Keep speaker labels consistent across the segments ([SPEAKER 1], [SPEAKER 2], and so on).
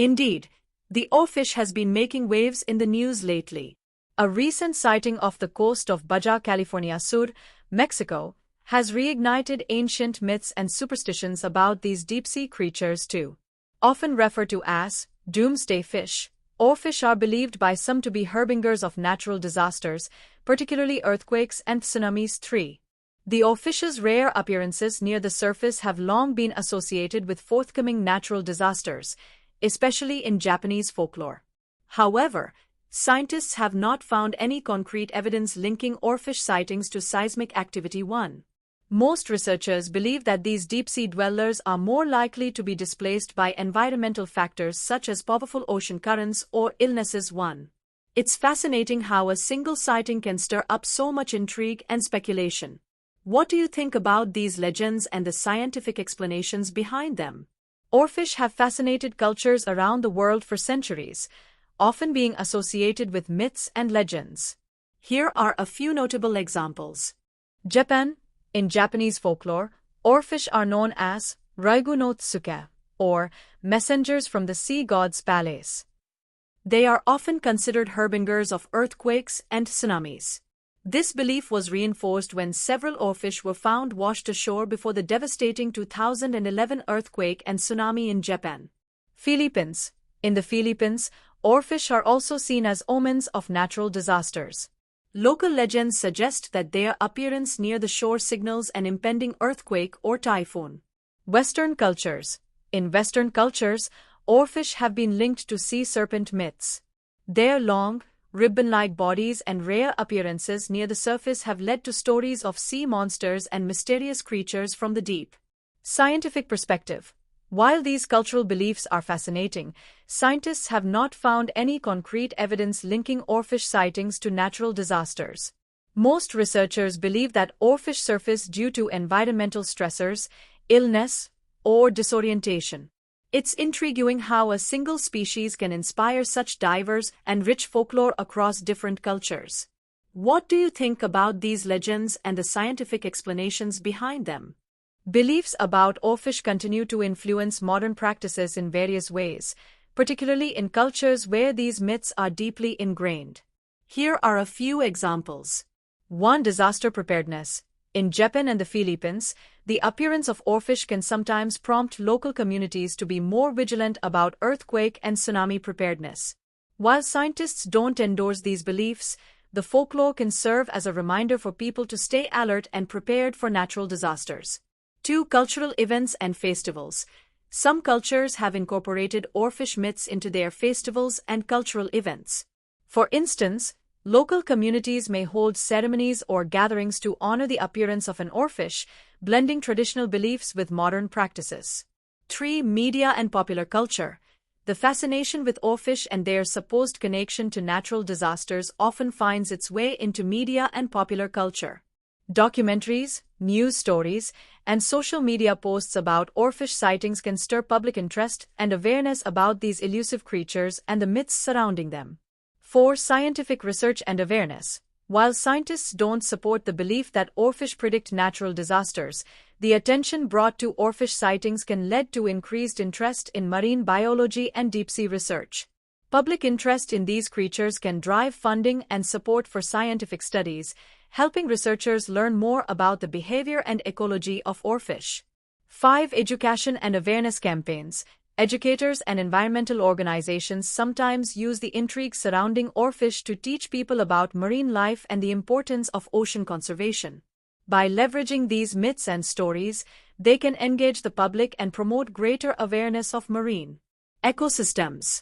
[SPEAKER 1] Indeed, the oarfish has been making waves in the news lately. A recent sighting off the coast of Baja California Sur, Mexico, has reignited ancient myths and superstitions about these deep-sea creatures too. Often referred to as doomsday fish, oarfish are believed by some to be harbingers of natural disasters, particularly earthquakes and tsunamis. 3. The oarfish's rare appearances near the surface have long been associated with forthcoming natural disasters, especially in Japanese folklore. However, scientists have not found any concrete evidence linking oarfish sightings to seismic activity. 1. Most researchers believe that these deep-sea dwellers are more likely to be displaced by environmental factors such as powerful ocean currents or illnesses. 1. It's fascinating how a single sighting can stir up so much intrigue and speculation. What do you think about these legends and the scientific explanations behind them? Oarfish have fascinated cultures around the world for centuries, often being associated with myths and legends. Here are a few notable examples. Japan. In Japanese folklore, oarfish are known as Raigu no Tsuke, or messengers from the sea god's palace. They are often considered harbingers of earthquakes and tsunamis. This belief was reinforced when several oarfish were found washed ashore before the devastating 2011 earthquake and tsunami in Japan. Philippines. In the Philippines, oarfish are also seen as omens of natural disasters. Local legends suggest that their appearance near the shore signals an impending earthquake or typhoon. Western cultures. In Western cultures, oarfish have been linked to sea serpent myths. Their long, ribbon-like bodies and rare appearances near the surface have led to stories of sea monsters and mysterious creatures from the deep. Scientific perspective. While these cultural beliefs are fascinating, scientists have not found any concrete evidence linking oarfish sightings to natural disasters. Most researchers believe that oarfish surface due to environmental stressors, illness, or disorientation. It's intriguing how a single species can inspire such diverse and rich folklore across different cultures. What do you think about these legends and the scientific explanations behind them? Beliefs about oarfish continue to influence modern practices in various ways, particularly in cultures where these myths are deeply ingrained. Here are a few examples. 1. Disaster preparedness. In Japan and the Philippines, the appearance of oarfish can sometimes prompt local communities to be more vigilant about earthquake and tsunami preparedness. While scientists don't endorse these beliefs, the folklore can serve as a reminder for people to stay alert and prepared for natural disasters. 2. Cultural events and festivals. Some cultures have incorporated oarfish myths into their festivals and cultural events. For instance, local communities may hold ceremonies or gatherings to honor the appearance of an oarfish, blending traditional beliefs with modern practices. 3. Media and popular culture. The fascination with oarfish and their supposed connection to natural disasters often finds its way into media and popular culture. Documentaries, news stories, and social media posts about oarfish sightings can stir public interest and awareness about these elusive creatures and the myths surrounding them. 4. Scientific research and awareness. While scientists don't support the belief that oarfish predict natural disasters, the attention brought to oarfish sightings can lead to increased interest in marine biology and deep-sea research. Public interest in these creatures can drive funding and support for scientific studies, helping researchers learn more about the behavior and ecology of oarfish. 5. Education and awareness campaigns. Educators and environmental organizations sometimes use the intrigue surrounding oarfish to teach people about marine life and the importance of ocean conservation. By leveraging these myths and stories, they can engage the public and promote greater awareness of marine ecosystems.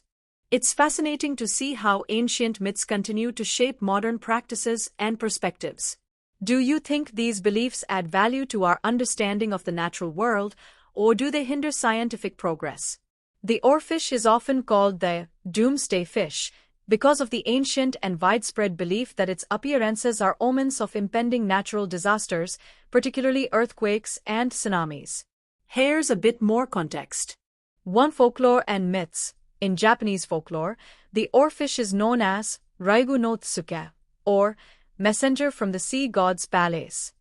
[SPEAKER 1] It's fascinating to see how ancient myths continue to shape modern practices and perspectives. Do you think these beliefs add value to our understanding of the natural world, or do they hinder scientific progress? The oarfish is often called the doomsday fish because of the ancient and widespread belief that its appearances are omens of impending natural disasters, particularly earthquakes and tsunamis. Here's a bit more context. 1. Folklore and myths. In Japanese folklore, the oarfish is known as Raigu no Tsuke, or messenger from the sea god's palace.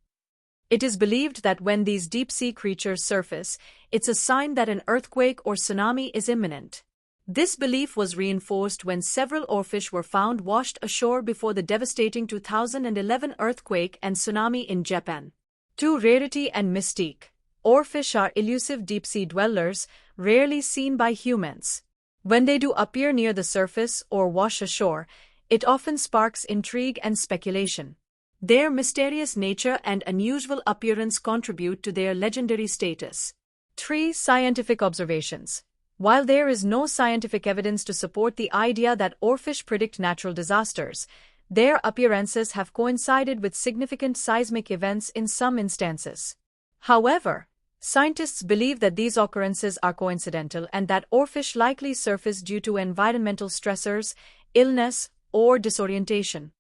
[SPEAKER 1] It is believed that when these deep-sea creatures surface, it's a sign that an earthquake or tsunami is imminent. This belief was reinforced when several oarfish were found washed ashore before the devastating 2011 earthquake and tsunami in Japan. 2. Rarity and mystique. Oarfish are elusive deep-sea dwellers, rarely seen by humans. When they do appear near the surface or wash ashore, it often sparks intrigue and speculation. Their mysterious nature and unusual appearance contribute to their legendary status. 3. Scientific observations. While there is no scientific evidence to support the idea that oarfish predict natural disasters, their appearances have coincided with significant seismic events in some instances. However, scientists believe that these occurrences are coincidental and that oarfish likely surface due to environmental stressors, illness, or disorientation.